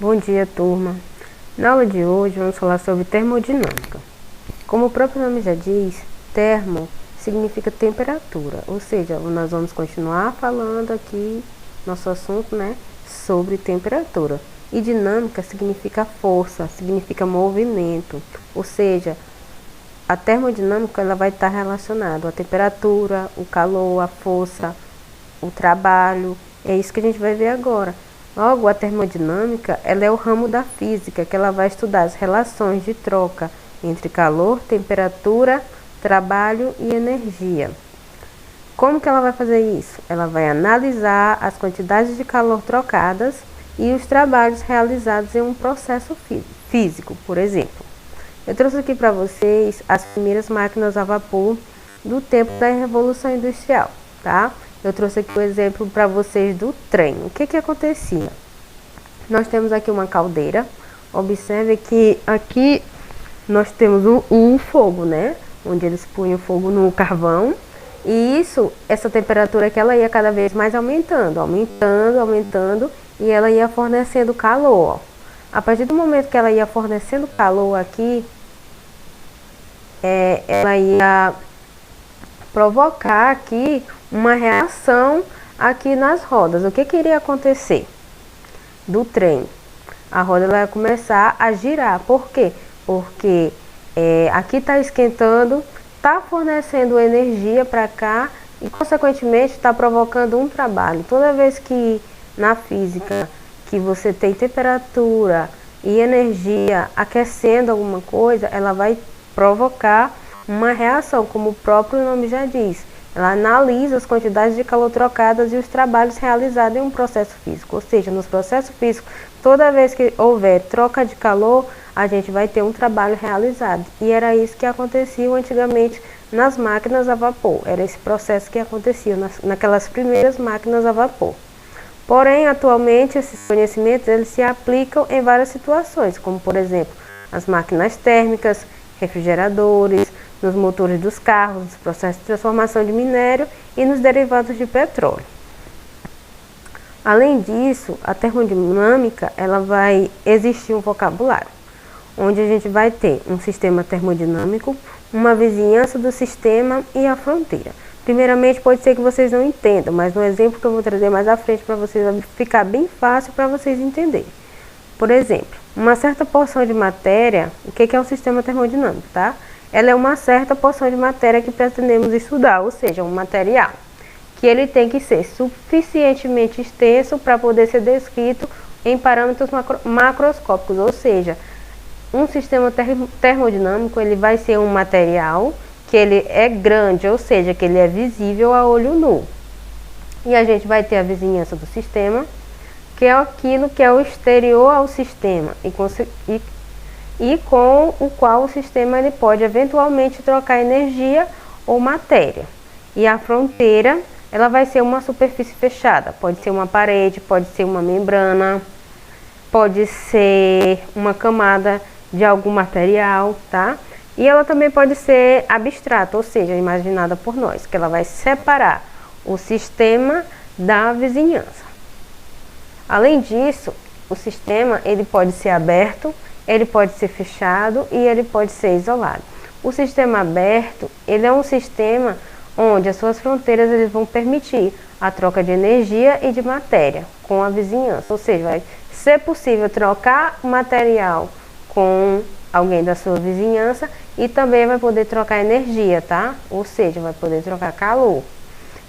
Bom dia, turma. Na aula de hoje vamos falar sobre termodinâmica. Como o próprio nome já diz, termo significa temperatura, ou seja, nós vamos continuar falando aqui nosso assunto, sobre temperatura. E dinâmica significa força, significa movimento, ou seja, a termodinâmica ela vai estar relacionada à temperatura, o calor, a força, o trabalho. É isso que a gente vai ver agora. Logo, a termodinâmica ela é o ramo da física que ela vai estudar as relações de troca entre calor, temperatura, trabalho e energia. Como que ela vai fazer isso? Ela vai analisar as quantidades de calor trocadas e os trabalhos realizados em um processo físico, por exemplo. Eu trouxe aqui para vocês as primeiras máquinas a vapor do tempo da Revolução Industrial, tá? Eu trouxe aqui o exemplo para vocês do trem. O que acontecia? Nós temos aqui uma caldeira. Observe que aqui nós temos um fogo, onde eles punham fogo no carvão. E essa temperatura que ela ia cada vez mais aumentando, e ela ia fornecendo calor. A partir do momento que ela ia fornecendo calor aqui, ela ia provocar aqui uma reação aqui nas rodas. O que iria acontecer? Do trem, a roda ela ia começar a girar. Por quê? Porque aqui está esquentando, está fornecendo energia para cá e consequentemente está provocando um trabalho. Toda vez que na física que você tem temperatura e energia aquecendo alguma coisa, ela vai provocar uma reação, como o próprio nome já diz. Ela analisa as quantidades de calor trocadas e os trabalhos realizados em um processo físico. Ou seja, nos processos físicos, toda vez que houver troca de calor, a gente vai ter um trabalho realizado. E era isso que acontecia antigamente nas máquinas a vapor. Era esse processo que acontecia naquelas primeiras máquinas a vapor. Porém, atualmente, esses conhecimentos eles se aplicam em várias situações, como, por exemplo, as máquinas térmicas, refrigeradores, nos motores dos carros, nos processos de transformação de minério e nos derivados de petróleo. Além disso, a termodinâmica ela vai existir um vocabulário, onde a gente vai ter um sistema termodinâmico, uma vizinhança do sistema e a fronteira. Primeiramente, pode ser que vocês não entendam, mas no exemplo que eu vou trazer mais à frente para vocês, vai ficar bem fácil para vocês entenderem. Por exemplo, uma certa porção de matéria, o que é um sistema termodinâmico, tá? Ela é uma certa porção de matéria que pretendemos estudar, ou seja, um material, que ele tem que ser suficientemente extenso para poder ser descrito em parâmetros macroscópicos, ou seja, um sistema termodinâmico ele vai ser um material que ele é grande, ou seja, que ele é visível a olho nu. E a gente vai ter a vizinhança do sistema, que é aquilo que é o exterior ao sistema e com o qual o sistema ele pode eventualmente trocar energia ou matéria. E a fronteira, ela vai ser uma superfície fechada, pode ser uma parede, pode ser uma membrana, pode ser uma camada de algum material, tá? E ela também pode ser abstrata, ou seja, imaginada por nós, que ela vai separar o sistema da vizinhança. Além disso, o sistema ele pode ser aberto, ele pode ser fechado e ele pode ser isolado. O sistema aberto, ele é um sistema onde as suas fronteiras eles vão permitir a troca de energia e de matéria com a vizinhança. Ou seja, vai ser possível trocar material com alguém da sua vizinhança e também vai poder trocar energia, tá? Ou seja, vai poder trocar calor.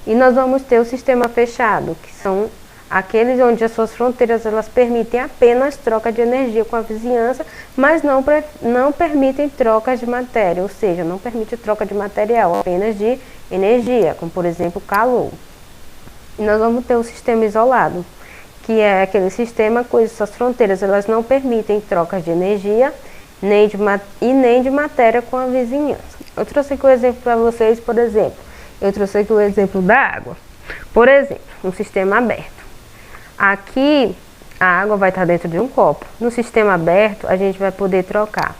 E nós vamos ter o sistema fechado, que são aqueles onde as suas fronteiras elas permitem apenas troca de energia com a vizinhança, mas não permitem trocas de matéria, ou seja, não permite troca de material, apenas de energia, como por exemplo calor. E nós vamos ter o sistema isolado, que é aquele sistema cujas suas fronteiras elas não permitem trocas de energia nem de matéria com a vizinhança. Eu trouxe aqui o exemplo para vocês, por exemplo, eu trouxe aqui o exemplo da água. Por exemplo, um sistema aberto. Aqui a água vai estar dentro de um copo. No sistema aberto a gente vai poder trocar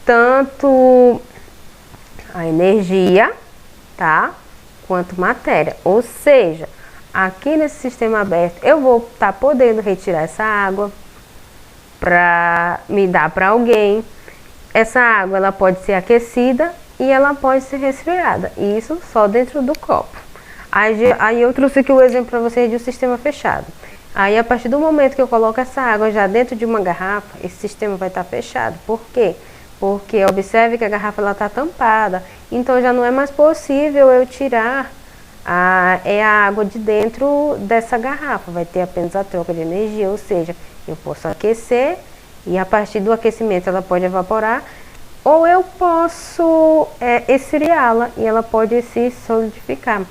tanto a energia, tá? Quanto matéria. Ou seja, aqui nesse sistema aberto eu vou estar podendo retirar essa água, para me dar para alguém. Essa água ela pode ser aquecida e ela pode ser resfriada, e isso só dentro do copo. Aí eu trouxe aqui o exemplo para vocês de um sistema fechado. Aí a partir do momento que eu coloco essa água já dentro de uma garrafa, esse sistema vai estar fechado. Por quê? Porque observe que a garrafa está tampada, então já não é mais possível eu tirar a água de dentro dessa garrafa. Vai ter apenas a troca de energia, ou seja, eu posso aquecer e a partir do aquecimento ela pode evaporar, ou eu posso esfriá-la e ela pode se solidificar.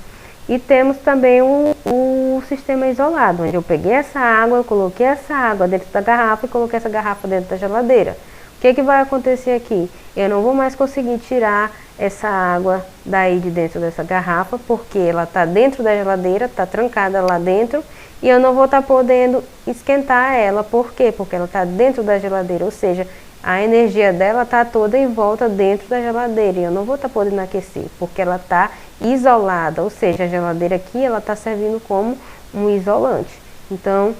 E temos também o sistema isolado, onde eu peguei essa água, eu coloquei essa água dentro da garrafa e coloquei essa garrafa dentro da geladeira. O que vai acontecer aqui? Eu não vou mais conseguir tirar essa água daí de dentro dessa garrafa, porque ela está dentro da geladeira, está trancada lá dentro, e eu não vou estar podendo esquentar ela. Por quê? Porque ela está dentro da geladeira, ou seja, a energia dela está toda em volta dentro da geladeira, e eu não vou estar podendo aquecer, porque ela está isolada, ou seja, a geladeira aqui ela está servindo como um isolante. Então,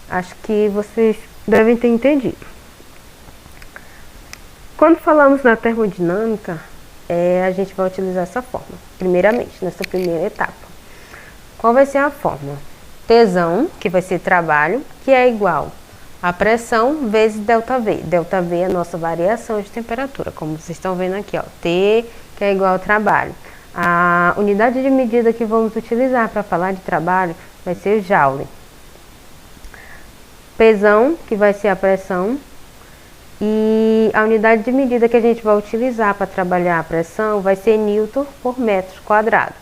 acho que vocês devem ter entendido. Quando falamos na termodinâmica, a gente vai utilizar essa fórmula, primeiramente, nessa primeira etapa. Qual vai ser a fórmula? Tzão, que vai ser trabalho, que é igual a pressão vezes ΔV. ΔV é a nossa variação de temperatura, como vocês estão vendo aqui, ó. T, que é igual ao trabalho. A unidade de medida que vamos utilizar para falar de trabalho vai ser Joule. Pzão, que vai ser a pressão. E a unidade de medida que a gente vai utilizar para trabalhar a pressão vai ser Newton por metro quadrado.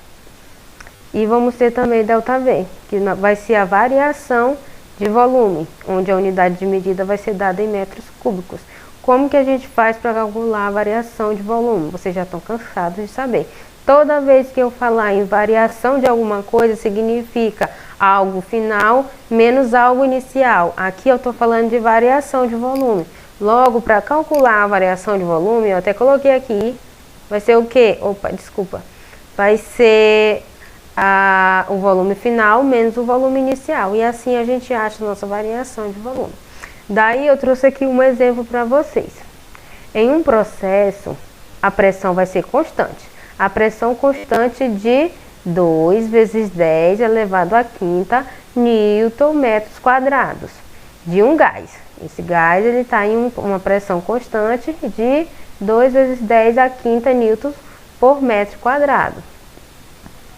E vamos ter também ΔV, que vai ser a variação de volume, onde a unidade de medida vai ser dada em metros cúbicos. Como que a gente faz para calcular a variação de volume? Vocês já estão cansados de saber. Toda vez que eu falar em variação de alguma coisa, significa algo final menos algo inicial. Aqui eu estou falando de variação de volume. Logo, para calcular a variação de volume, eu até coloquei aqui, vai ser o quê? Opa, desculpa. Vai ser o volume final menos o volume inicial. E assim a gente acha a nossa variação de volume. Daí eu trouxe aqui um exemplo para vocês. Em um processo, a pressão vai ser constante. A pressão constante de 2 vezes 10 elevado à quinta newton metros quadrados de um gás. Esse gás ele está em uma pressão constante de 2 vezes 10 à quinta newton por metro quadrado.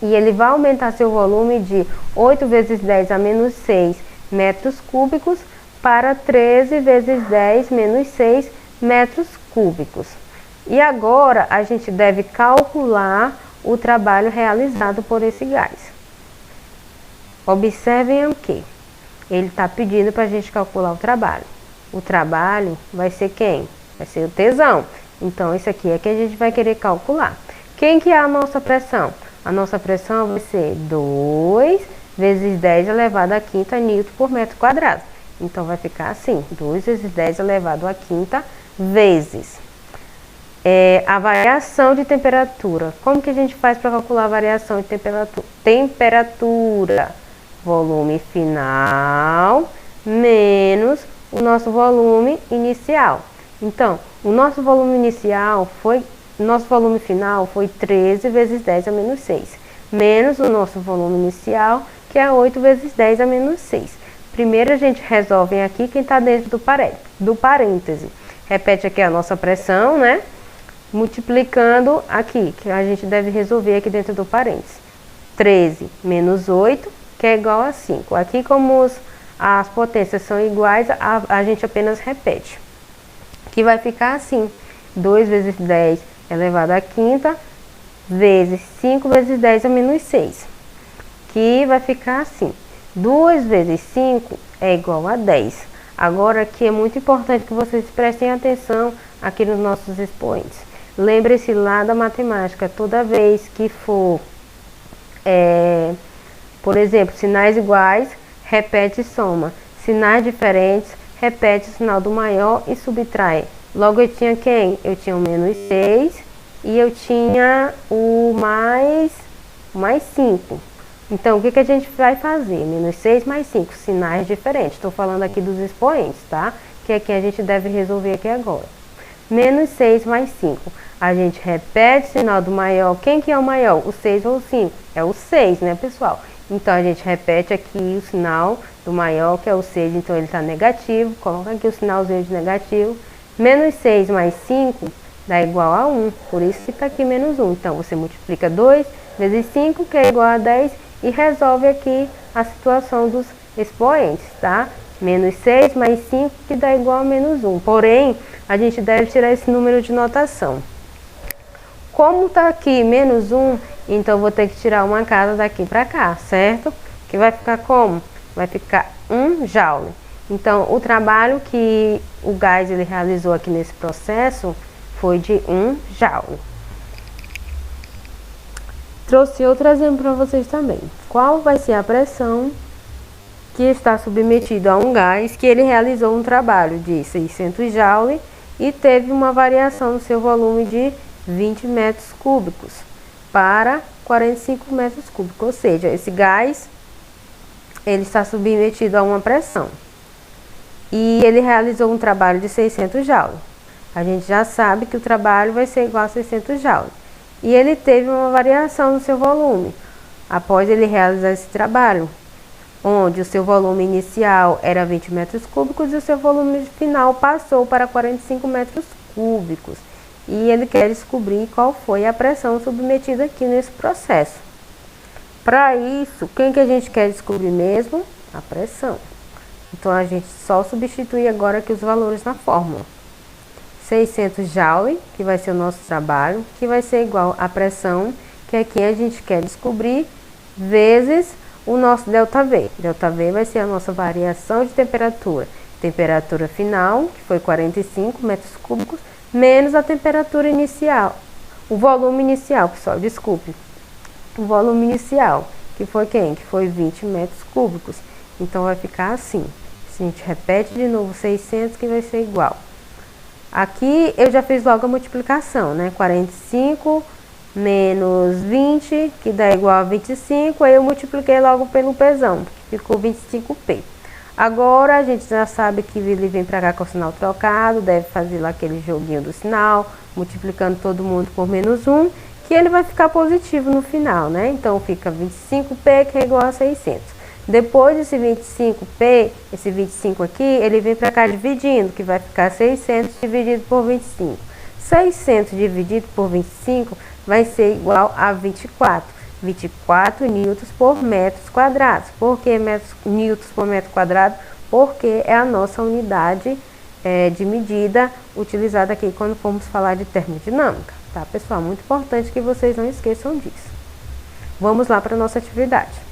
E ele vai aumentar seu volume de 8 vezes 10 a menos 6 metros cúbicos para 13 vezes 10 menos 6 metros cúbicos. E agora a gente deve calcular o trabalho realizado por esse gás. Observem o que? Ele está pedindo para a gente calcular o trabalho. O trabalho vai ser quem? Vai ser o Tzão. Então, isso aqui é que a gente vai querer calcular. Quem que é a nossa pressão? A nossa pressão vai ser 2 vezes 10 elevado à quinta newton por metro quadrado. Então, vai ficar assim, 2 vezes 10 elevado à quinta vezes a variação de temperatura. Como que a gente faz para calcular a variação de temperatura? Temperatura, volume final, menos o nosso volume inicial. Então, o nosso volume final foi 13 vezes 10 a menos 6, menos o nosso volume inicial, que é 8 vezes 10 a menos 6. Primeiro a gente resolve aqui quem está dentro do parêntese. Repete aqui a nossa pressão, né? Multiplicando aqui, que a gente deve resolver aqui dentro do parêntese. 13 menos 8, que é igual a 5. Aqui, como as potências são iguais, a gente apenas repete. Que vai ficar assim, 2 vezes 10 elevado à quinta, vezes 5 vezes 10 a menos 6. Que vai ficar assim, 2 vezes 5 é igual a 10. Agora, aqui é muito importante que vocês prestem atenção aqui nos nossos expoentes. Lembre-se lá da matemática, toda vez que for, por exemplo, sinais iguais, repete e soma. Sinais diferentes, repete o sinal do maior e subtrai. Logo eu tinha quem? Eu tinha o menos 6 e eu tinha o mais 5. Então, o que a gente vai fazer? Menos 6 mais 5, sinais diferentes. Estou falando aqui dos expoentes, tá? Que é que a gente deve resolver aqui agora. Menos 6 mais 5. A gente repete o sinal do maior. Quem que é o maior? O 6 ou o 5? É o 6, né, pessoal? Então, a gente repete aqui o sinal do maior, que é o 6. Então, ele está negativo. Coloca aqui o sinalzinho de negativo. Menos 6 mais 5 dá igual a 1. Por isso que está aqui menos 1. Então, você multiplica 2 vezes 5, que é igual a 10. E resolve aqui a situação dos expoentes, tá? Menos 6 mais 5, que dá igual a menos 1. Porém, a gente deve tirar esse número de notação. Como tá aqui menos 1, então eu vou ter que tirar uma casa daqui para cá, certo? Que vai ficar como? Vai ficar 1 joule. Então, o trabalho que o gás ele realizou aqui nesse processo foi de 1 joule. Trouxe outro exemplo para vocês também. Qual vai ser a pressão que está submetida a um gás que ele realizou um trabalho de 600 joule e teve uma variação no seu volume de 20 metros cúbicos para 45 metros cúbicos? Ou seja, esse gás ele está submetido a uma pressão e ele realizou um trabalho de 600 joule. A gente já sabe que o trabalho vai ser igual a 600 joule. E ele teve uma variação no seu volume após ele realizar esse trabalho, onde o seu volume inicial era 20 metros cúbicos e o seu volume final passou para 45 metros cúbicos. E ele quer descobrir qual foi a pressão submetida aqui nesse processo. Para isso, quem que a gente quer descobrir mesmo? A pressão. Então, a gente só substitui agora aqui os valores na fórmula. 600 joule, que vai ser o nosso trabalho, que vai ser igual à pressão, que aqui a gente quer descobrir, vezes o nosso ΔV. ΔV vai ser a nossa variação de temperatura. Temperatura final, que foi 45 metros cúbicos, menos a temperatura inicial. O volume inicial, pessoal, desculpe. O volume inicial, que foi quem? Que foi 20 metros cúbicos. Então, vai ficar assim. A gente repete de novo 600, que vai ser igual. Aqui eu já fiz logo a multiplicação, né? 45 menos 20, que dá igual a 25. Aí eu multipliquei logo pelo pesão, que ficou 25P. Agora a gente já sabe que ele vem para cá com o sinal trocado, deve fazer lá aquele joguinho do sinal, multiplicando todo mundo por menos 1, que ele vai ficar positivo no final, né? Então fica 25P, que é igual a 600. Depois desse 25P, esse 25 aqui, ele vem para cá dividindo, que vai ficar 600 dividido por 25. 600 dividido por 25 vai ser igual a 24. 24 newtons por metros quadrados. Por que newtons por metro quadrado? Porque é a nossa unidade de medida utilizada aqui quando formos falar de termodinâmica. Tá, pessoal? Muito importante que vocês não esqueçam disso. Vamos lá para a nossa atividade.